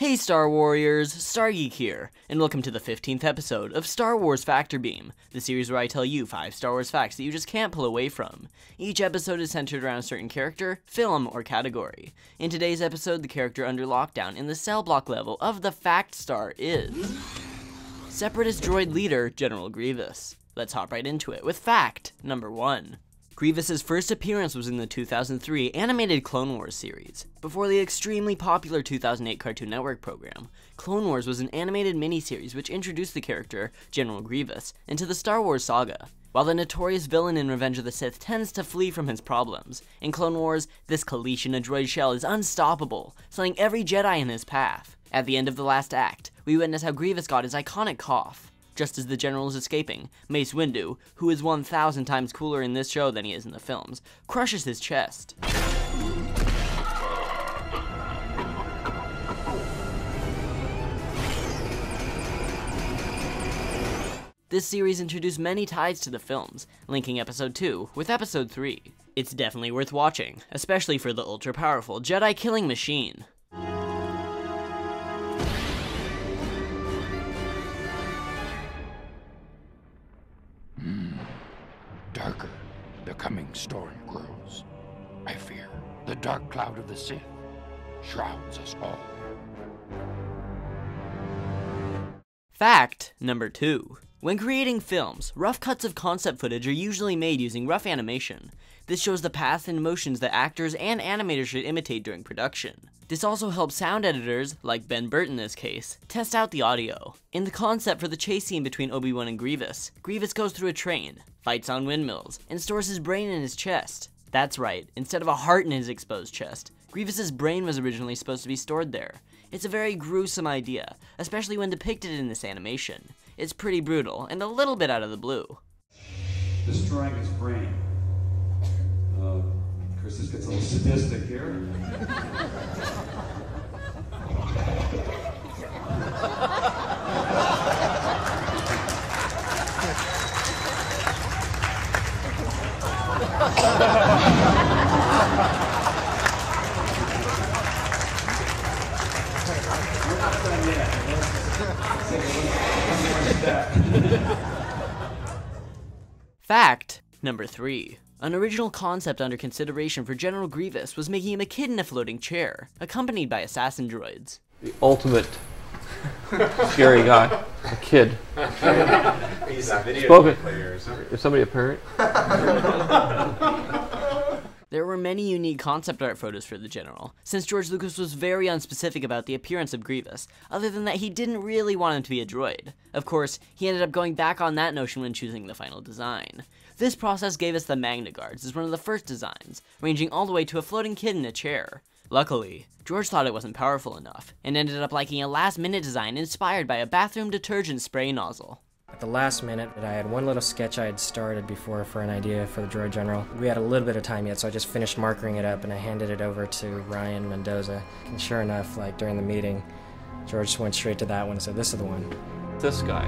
Hey Star Warriors, Star Geek here, and welcome to the 15th episode of Star Wars Factor Beam, the series where I tell you 5 Star Wars facts that you just can't pull away from. Each episode is centered around a certain character, film, or category. In today's episode, the character under lockdown in the cell block level of the Fact Star is Separatist droid leader, General Grievous. Let's hop right into it with fact number 1. Grievous's first appearance was in the 2003 animated Clone Wars series. Before the extremely popular 2008 Cartoon Network program, Clone Wars was an animated miniseries which introduced the character, General Grievous, into the Star Wars saga. While the notorious villain in Revenge of the Sith tends to flee from his problems, in Clone Wars, this Kaleesh in a droid shell is unstoppable, slaying every Jedi in his path. At the end of the last act, we witness how Grievous got his iconic cough. Just as the general is escaping, Mace Windu, who is 1,000 times cooler in this show than he is in the films, crushes his chest. This series introduced many ties to the films, linking Episode 2 with Episode 3. It's definitely worth watching, especially for the ultra-powerful Jedi killing machine. Darker, the coming storm grows. I fear the dark cloud of the Sith shrouds us all. Fact number 2. When creating films, rough cuts of concept footage are usually made using rough animation. This shows the paths and motions that actors and animators should imitate during production. This also helps sound editors, like Ben Burt in this case, test out the audio. In the concept for the chase scene between Obi-Wan and Grievous, Grievous goes through a train, fights on windmills, and stores his brain in his chest. That's right, instead of a heart in his exposed chest, Grievous's brain was originally supposed to be stored there. It's a very gruesome idea, especially when depicted in this animation. It's pretty brutal, and a little bit out of the blue. Destroying his brain. Chris, this gets a little sadistic here. We're not done yet. Fact number 3. An original concept under consideration for General Grievous was making him a kid in a floating chair, accompanied by assassin droids. The ultimate scary guy, a kid. He's a video Spoken. player or something. Is somebody a parent? There were many unique concept art photos for the General, since George Lucas was very unspecific about the appearance of Grievous, other than that he didn't really want him to be a droid. Of course, he ended up going back on that notion when choosing the final design. This process gave us the Magna Guards as one of the first designs, ranging all the way to a floating kid in a chair. Luckily, George thought it wasn't powerful enough, and ended up liking a last-minute design inspired by a bathroom detergent spray nozzle. At the last minute, I had one little sketch I had started before for an idea for the Droid General. We had a little bit of time yet, so I just finished markering it up and I handed it over to Ryan Mendoza. And sure enough, like during the meeting, George just went straight to that one and said, "This is the one." This guy,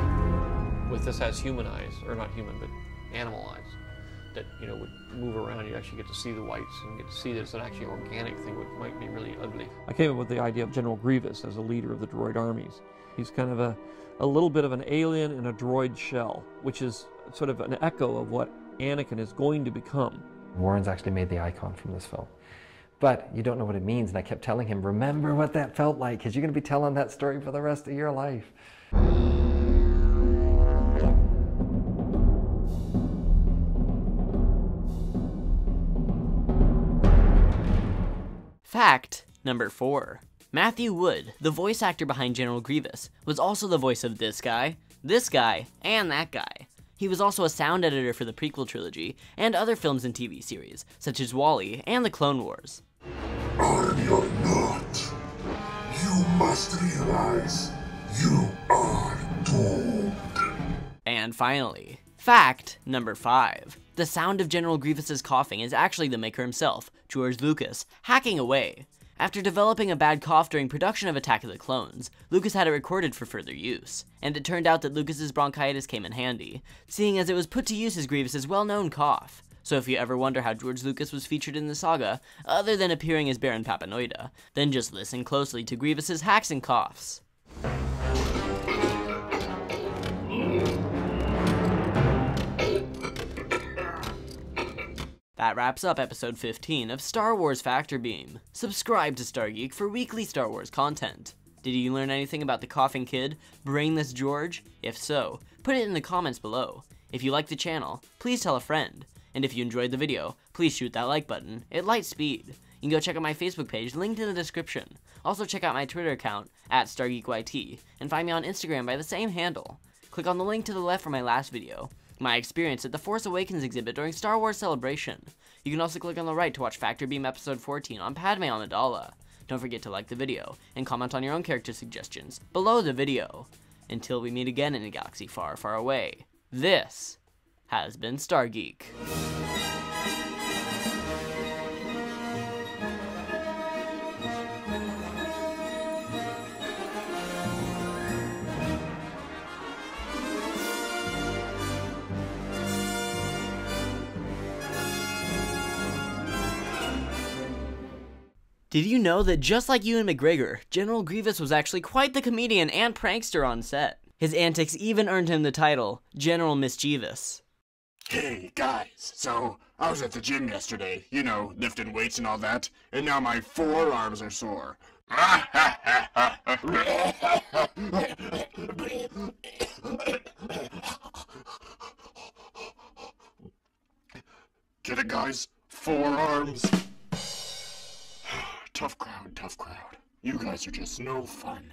with this has human eyes, or not human, but animal eyes, that would move around. You actually get to see the whites and get to see that it's an actually organic thing, which might be really ugly. I came up with the idea of General Grievous as a leader of the droid armies. He's kind of a little bit of an alien in a droid shell, which is sort of an echo of what Anakin is going to become. Warren's actually made the icon from this film. But you don't know what it means, and I kept telling him, remember what that felt like, because you're going to be telling that story for the rest of your life. Fact number 4. Matthew Wood, the voice actor behind General Grievous, was also the voice of this guy, and that guy. He was also a sound editor for the prequel trilogy, and other films and TV series, such as WALL-E and The Clone Wars. Arm your not. You must realize you are doomed. And finally, fact number 5. The sound of General Grievous's coughing is actually the maker himself, George Lucas, hacking away. After developing a bad cough during production of Attack of the Clones, Lucas had it recorded for further use, and it turned out that Lucas's bronchitis came in handy, seeing as it was put to use as Grievous's well-known cough. So if you ever wonder how George Lucas was featured in the saga, other than appearing as Baron Papanoida, then just listen closely to Grievous's hacks and coughs. That wraps up episode 15 of Star Wars Factor Beam. Subscribe to Star Geek for weekly Star Wars content. Did you learn anything about the coughing kid, Brainless George? If so, put it in the comments below. If you like the channel, please tell a friend. And if you enjoyed the video, please shoot that like button at light speed. You can go check out my Facebook page, linked in the description. Also check out my Twitter account, @StarGeekYT, and find me on Instagram by the same handle. Click on the link to the left for my last video, my experience at the Force Awakens exhibit during Star Wars Celebration. You can also click on the right to watch Factor Beam episode 14 on Padme Amidala. Don't forget to like the video, and comment on your own character suggestions below the video. Until we meet again in a galaxy far, far away, this has been Star Geek. Did you know that just like Ewan McGregor, General Grievous was actually quite the comedian and prankster on set? His antics even earned him the title, General Mischievous. Hey, guys, so I was at the gym yesterday, you know, lifting weights and all that, and now my forearms are sore. Get it, guys? Forearms. Tough crowd, tough crowd. You guys are just no fun.